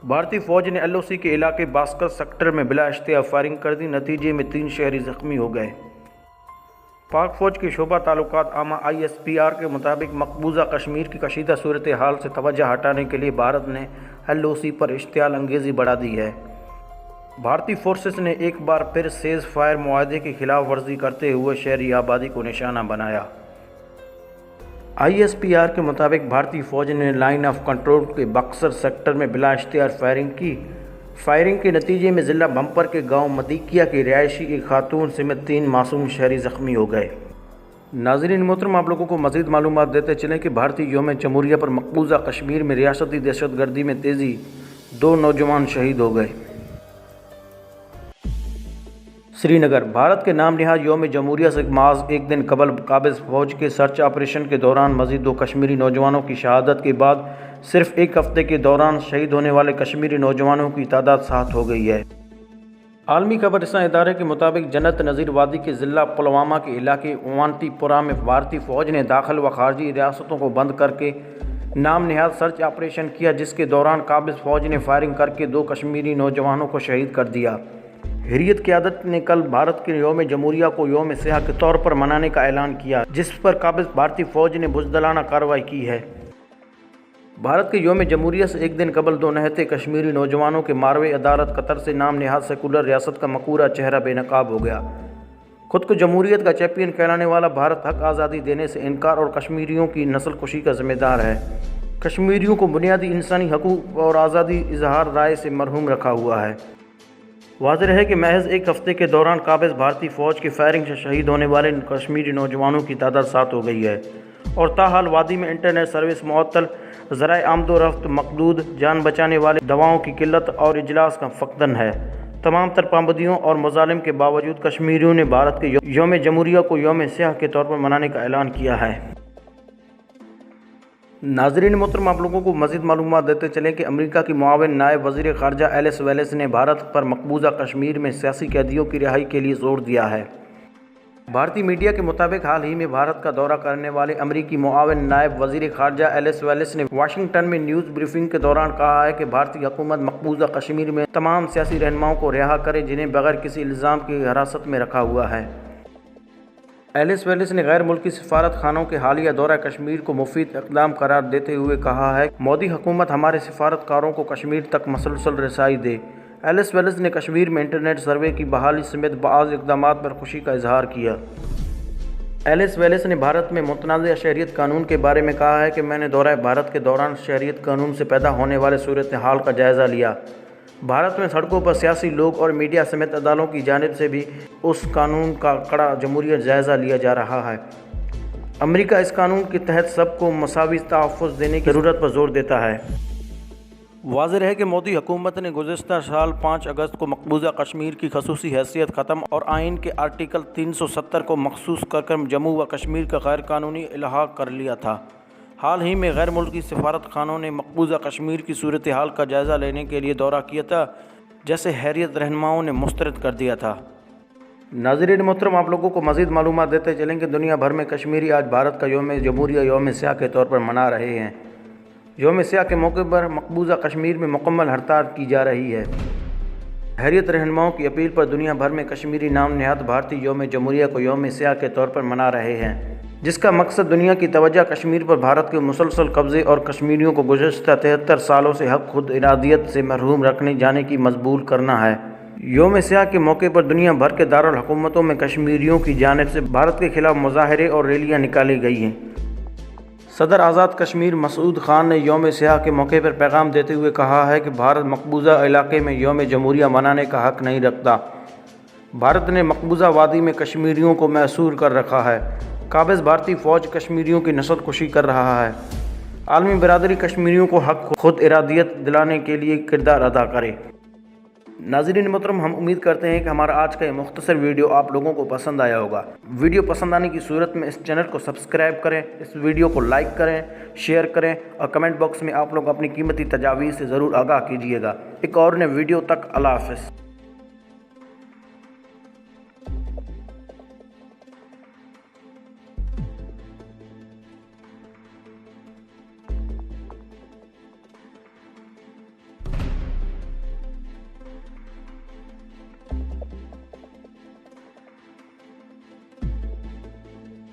بھارتی فوج نے ایل او سی کے علاقے باسکر سیکٹر میں بلا اشتہار فائرنگ کر دی، نتیجے میں 3 شہری زخمی ہو گئے۔ پاک فوج کے شعبہ تعلقات عامہ ISPR کے مطابق مقبوضہ کشمیر کی کشیدہ صورتحال سے توجہ ہٹانے کے لیے بھارت نے ایل او سی پر اشتعال انگیزی بڑھا دی ہے۔ بھارتی فورسز نے ایک بار پھر سیز فائر معاہدے کی خلاف ورزی کرتے ہوئے شہری آبادی کو نشانہ بنایا۔ ISPR کے مطابق بھارتی فوج نے لائن آف کنٹرول کے بکسر سیکٹر میں بلا اشتہار فائرنگ کی۔ فائرنگ کے نتیجے میں ضلع بھمپر کے گاؤں مدیکیا کی رہائشی ایک خاتون سمیت 3 معصوم شہری زخمی ہو گئے۔ ناظرین محترم، آپ لوگوں کو مزید معلومات دیتے چلیں کہ بھارتی یوم جمہوریہ پر مقبوضہ کشمیر میں ریاستی دہشت گردی میں تیزی، 2 نوجوان شہید ہو گئے۔ سری نگر، بھارت کے نام نہاد یوم جمہوریہ سے محض ایک دن قبل قابض فوج کے سرچ آپریشن کے دوران مزید 2 کشمیری نوجوانوں کی شہادت کے بعد صرف ایک ہفتے کے دوران شہید ہونے والے کشمیری نوجوانوں کی تعداد 7 ہو گئی ہے۔ عالمی خبر رساں ادارے کے مطابق جنت نظیر وادی کے ضلع پلوامہ کے علاقے اوانتی پورہ میں بھارتی فوج نے داخل و خارجی ریاستوں کو بند کر کے نام نہاد سرچ آپریشن کیا، جس کے دوران قابض فوج نے فائرنگ کر کے 2 کشمیری نوجوانوں کو شہید کر دیا۔ حریت قیادت نے کل بھارت کے یوم جمہوریہ کو یوم سیاہ کے طور پر منانے کا اعلان کیا، جس پر قابض بھارتی فوج نے بزدلانہ کارروائی کی ہے۔ بھارت کے یوم جمہوریہ سے ایک دن قبل 2 نہتے کشمیری نوجوانوں کے ماروے عدالت قطر سے نام نہاد سیکولر ریاست کا مقبرہ چہرہ بے نقاب ہو گیا۔ خود کو جمہوریت کا چیمپئن کہلانے والا بھارت حق آزادی دینے سے انکار اور کشمیریوں کی نسل کشی کا ذمہ دار ہے۔ کشمیریوں کو بنیادی انسانی حقوق اور آزادی اظہار رائے سے محروم رکھا ہوا ہے۔ واضح ہے کہ محض ایک ہفتے کے دوران قابض بھارتی فوج کی فائرنگ سے شہید ہونے والے کشمیری نوجوانوں کی تعداد 7 ہو گئی ہے، اور تاحال وادی میں انٹرنیٹ سروس معطل، ذرائع آمد و رفت محدود، جان بچانے والے دواؤں کی قلت اور اجلاس کا فقدان ہے۔ تمام تر پابندیوں اور مظالم کے باوجود کشمیریوں نے بھارت کے یوم جمہوریہ کو یوم سیاہ کے طور پر منانے کا اعلان کیا ہے۔ ناظرین محترم، آپ لوگوں کو مزید معلومات دیتے چلیں کہ امریکہ کی معاون نائب وزیر خارجہ ایلس ویلس نے بھارت پر مقبوضہ کشمیر میں سیاسی قیدیوں کی رہائی کے لیے زور دیا ہے۔ بھارتی میڈیا کے مطابق حال ہی میں بھارت کا دورہ کرنے والے امریکی معاون نائب وزیر خارجہ ایلس ویلس نے واشنگٹن میں نیوز بریفنگ کے دوران کہا ہے کہ بھارتی حکومت مقبوضہ کشمیر میں تمام سیاسی رہنماؤں کو رہا کرے جنہیں بغیر کسی الزام کی حراست میں رکھا ہوا ہے۔ ایلس ویلس نے غیر ملکی سفارت خانوں کے حالیہ دورہ کشمیر کو مفید اقدام قرار دیتے ہوئے کہا ہے کہ مودی حکومت ہمارے سفارتکاروں کو کشمیر تک مسلسل رسائی دے۔ ایلس ویلس نے کشمیر میں انٹرنیٹ سروے کی بحالی سمیت بعض اقدامات پر خوشی کا اظہار کیا۔ ایلس ویلس نے بھارت میں متنازع شہریت قانون کے بارے میں کہا ہے کہ میں نے دورہ بھارت کے دوران شہریت قانون سے پیدا ہونے والے صورتحال کا جائزہ لیا۔ بھارت میں سڑکوں پر سیاسی لوگ اور میڈیا سمیت عدالتوں کی جانب سے بھی اس قانون کا کڑا جمہوری جائزہ لیا جا رہا ہے۔ امریکہ اس قانون کے تحت سب کو مساوی تحفظ دینے کی ضرورت پر زور دیتا ہے۔ واضح ہے کہ مودی حکومت نے گزشتہ سال 5 اگست کو مقبوضہ کشمیر کی خصوصی حیثیت ختم اور آئین کے آرٹیکل 370 کو مخصوص کر جموں و کشمیر کا غیر قانونی الحاق کر لیا تھا۔ حال ہی میں غیر ملکی سفارت خانوں نے مقبوضہ کشمیر کی صورتحال کا جائزہ لینے کے لیے دورہ کیا تھا، جیسے حریت رہنماؤں نے مسترد کر دیا تھا۔ ناظرین محترم، آپ لوگوں کو مزید معلومات دیتے چلیں کہ دنیا بھر میں کشمیری آج بھارت کا یوم جمہوریہ یوم سیاہ کے طور پر منا رہے ہیں۔ یوم سیاہ کے موقع پر مقبوضہ کشمیر میں مکمل ہڑتال کی جا رہی ہے۔ حریت رہنماؤں کی اپیل پر دنیا بھر میں کشمیری نام نہاد بھارتی یوم جمہوریہ کو یوم سیاہ کے طور پر منا رہے ہیں، جس کا مقصد دنیا کی توجہ کشمیر پر بھارت کے مسلسل قبضے اور کشمیریوں کو گزشتہ 73 سالوں سے حق خود ارادیت سے محروم رکھنے جانے کی مقبول کرنا ہے۔ یوم سیاہ کے موقع پر دنیا بھر کے دارالحکومتوں میں کشمیریوں کی جانب سے بھارت کے خلاف مظاہرے اور ریلیاں نکالی گئی ہیں۔ صدر آزاد کشمیر مسعود خان نے یوم سیاہ کے موقع پر پیغام دیتے ہوئے کہا ہے کہ بھارت مقبوضہ علاقے میں یوم جمہوریہ منانے کا حق نہیں رکھتا۔ بھارت نے مقبوضہ وادی میں کشمیریوں کو محصور کر رکھا ہے۔ قابض بھارتی فوج کشمیریوں کی نسل کشی کر رہا ہے۔ عالمی برادری کشمیریوں کو حق خود ارادیت دلانے کے لیے کردار ادا کرے۔ ناظرین محترم، ہم امید کرتے ہیں کہ ہمارا آج کا یہ مختصر ویڈیو آپ لوگوں کو پسند آیا ہوگا۔ ویڈیو پسند آنے کی صورت میں اس چینل کو سبسکرائب کریں، اس ویڈیو کو لائک کریں، شیئر کریں اور کمنٹ باکس میں آپ لوگ اپنی قیمتی تجاویز سے ضرور آگاہ کیجیے گا۔ ایک اور نئے ویڈیو تک اللہ حافظ۔